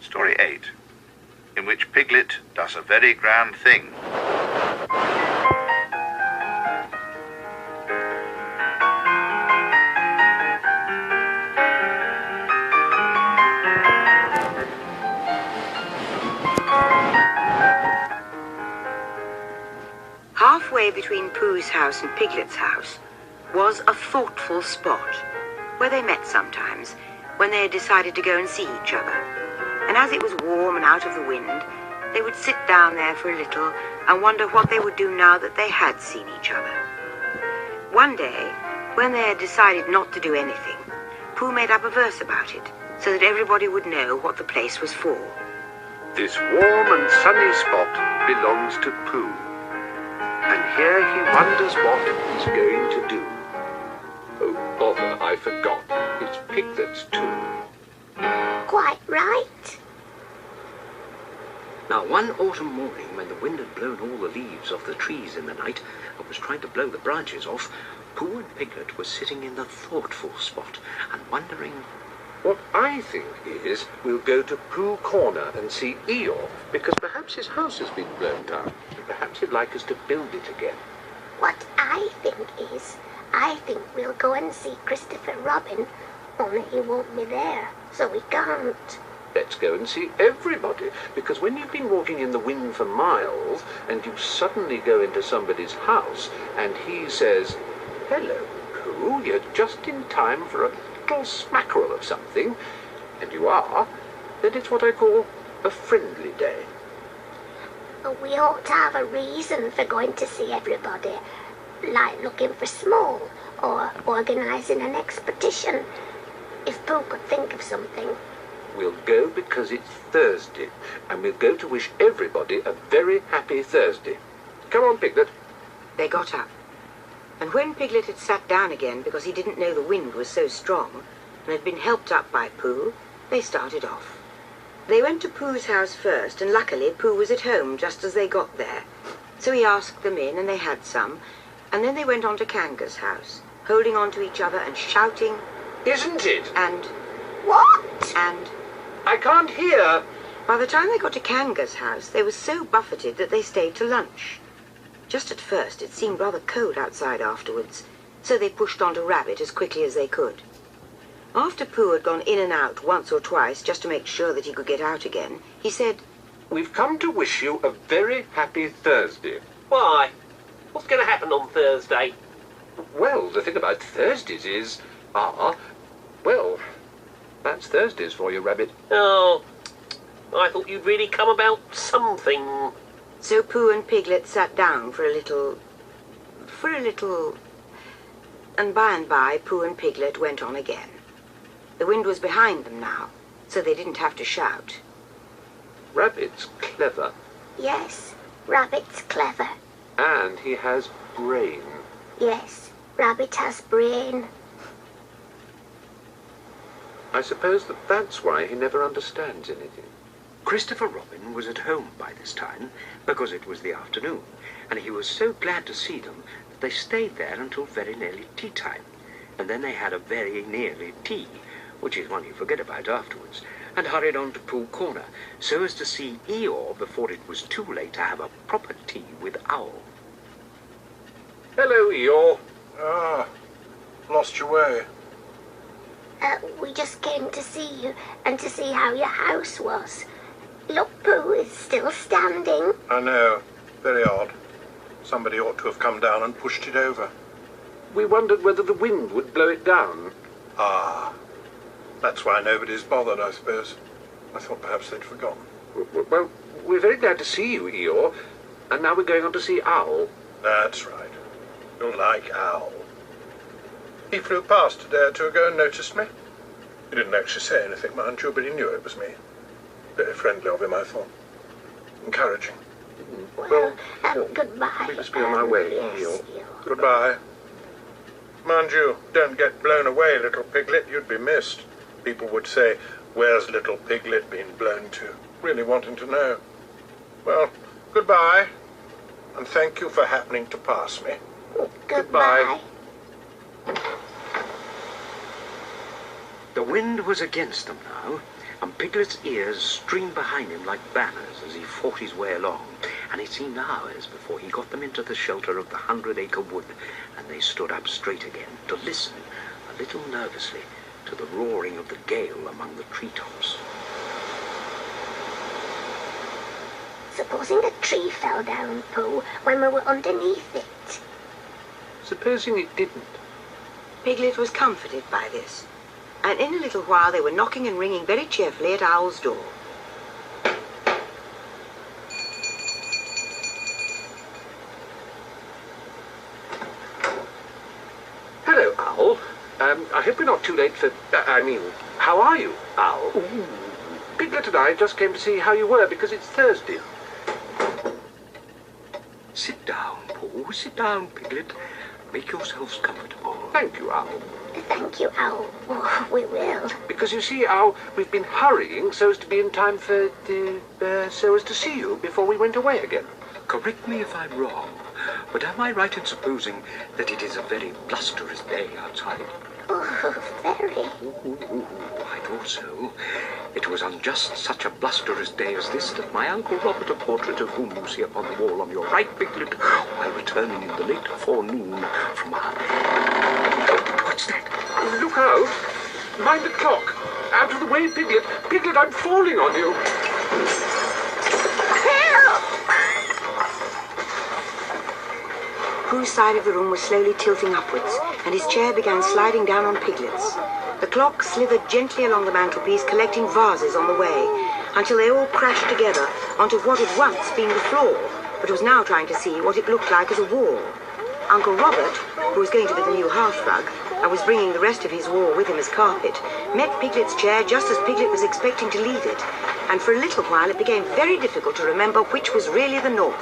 Story 8, in which Piglet does a very grand thing. Halfway between Pooh's house and Piglet's house was a thoughtful spot where they met sometimes when they had decided to go and see each other. And as it was warm and out of the wind, they would sit down there for a little and wonder what they would do now that they had seen each other. One day, when they had decided not to do anything, Pooh made up a verse about it so that everybody would know what the place was for. This warm and sunny spot belongs to Pooh, and here he wonders what he's going to do. Oh, bother, I forgot. It's Piglet's too. Quite right. Now, one autumn morning, when the wind had blown all the leaves off the trees in the night and was trying to blow the branches off, Pooh and Piglet were sitting in the thoughtful spot and wondering... What I think is we'll go to Pooh Corner and see Eeyore, because perhaps his house has been blown down, and perhaps he'd like us to build it again. What I think is, I think we'll go and see Christopher Robin, only he won't be there, so we can't. Let's go and see everybody, because when you've been walking in the wind for miles, and you suddenly go into somebody's house, and he says, "Hello, Pooh, you're just in time for a little smackerel of something," and you are, then it's what I call a friendly day. But we ought to have a reason for going to see everybody, like looking for Small, or organising an expedition, if Pooh could think of something. We'll go because it's Thursday, and we'll go to wish everybody a very happy Thursday. Come on, Piglet. They got up, and when Piglet had sat down again because he didn't know the wind was so strong and had been helped up by Pooh, they started off. They went to Pooh's house first, and luckily Pooh was at home just as they got there. So he asked them in, and they had some, and then they went on to Kanga's house, holding on to each other and shouting, "Isn't it?" and What? and... I can't hear. By the time they got to Kanga's house, they were so buffeted that they stayed to lunch. Just at first, it seemed rather cold outside afterwards, so they pushed on to Rabbit as quickly as they could. After Pooh had gone in and out once or twice just to make sure that he could get out again, he said, "We've come to wish you a very happy Thursday." Why? What's going to happen on Thursday? Well, the thing about Thursdays is... well, that's Thursdays for you, Rabbit. Oh, I thought you'd really come about something. So Pooh and Piglet sat down for a little, and by Pooh and Piglet went on again. The wind was behind them now, so they didn't have to shout. Rabbit's clever, Yes, Rabbit's clever. and he has brain. Yes, Rabbit has brain. I suppose that's why he never understands anything. Christopher Robin was at home by this time, because it was the afternoon, and he was so glad to see them that they stayed there until very nearly tea time, and then they had a very nearly tea, which is one you forget about afterwards, and hurried on to Pooh Corner, so as to see Eeyore before it was too late to have a proper tea with Owl. Hello, Eeyore. Ah, lost your way. We just came to see you and to see how your house was. Look, Pooh is still standing. I know. Very odd. Somebody ought to have come down and pushed it over. We wondered whether the wind would blow it down. Ah, that's why nobody's bothered, I suppose. I thought perhaps they'd forgotten. Well, we're very glad to see you, Eeyore, and now we're going on to see Owl. That's right. You'll like Owl. He flew past a day or two ago and noticed me. He didn't actually say anything, mind you, but he knew it was me. Very friendly of him, I thought. Encouraging. Well, goodbye. We must be on our way, Yes, Eeyore. Eeyore. Goodbye. Mind you, don't get blown away, little Piglet. You'd be missed. People would say, "Where's little Piglet been blown to?" Really wanting to know. Well, goodbye. And thank you for happening to pass me. Goodbye. The wind was against them now, and Piglet's ears streamed behind him like banners as he fought his way along, and it seemed hours before he got them into the shelter of the 100-acre wood, and they stood up straight again to listen, a little nervously, to the roaring of the gale among the treetops. Supposing a tree fell down, Pooh, when we were underneath it. Supposing it didn't. Piglet was comforted by this, and in a little while they were knocking and ringing very cheerfully at Owl's door. Hello, Owl. I hope we're not too late for... how are you, Owl? Ooh. Piglet and I just came to see how you were because it's Thursday. Sit down, Pooh. Sit down, Piglet. Make yourselves comfortable. Thank you, Owl. Thank you, Owl. Oh, we will. Because you see, Owl, we've been hurrying so as to be in time for so as to see you before we went away again. Correct me if I'm wrong, but am I right in supposing that it is a very blusterous day outside? Oh, very. Ooh, I thought so. It was on just such a blusterous day as this that my Uncle Robert, a portrait of whom you see upon the wall on your right, Piglet, while returning in the late forenoon from our... What's that? Look out! Mind the clock! Out of the way, Piglet! Piglet, I'm falling on you! Pooh's side of the room was slowly tilting upwards, and his chair began sliding down on Piglet's. The clock slithered gently along the mantelpiece, collecting vases on the way, until they all crashed together onto what had once been the floor, but was now trying to see what it looked like as a wall. Uncle Robert, who was going to be the new hearth rug, and was bringing the rest of his wall with him as carpet, met Piglet's chair just as Piglet was expecting to leave it, and for a little while it became very difficult to remember which was really the north.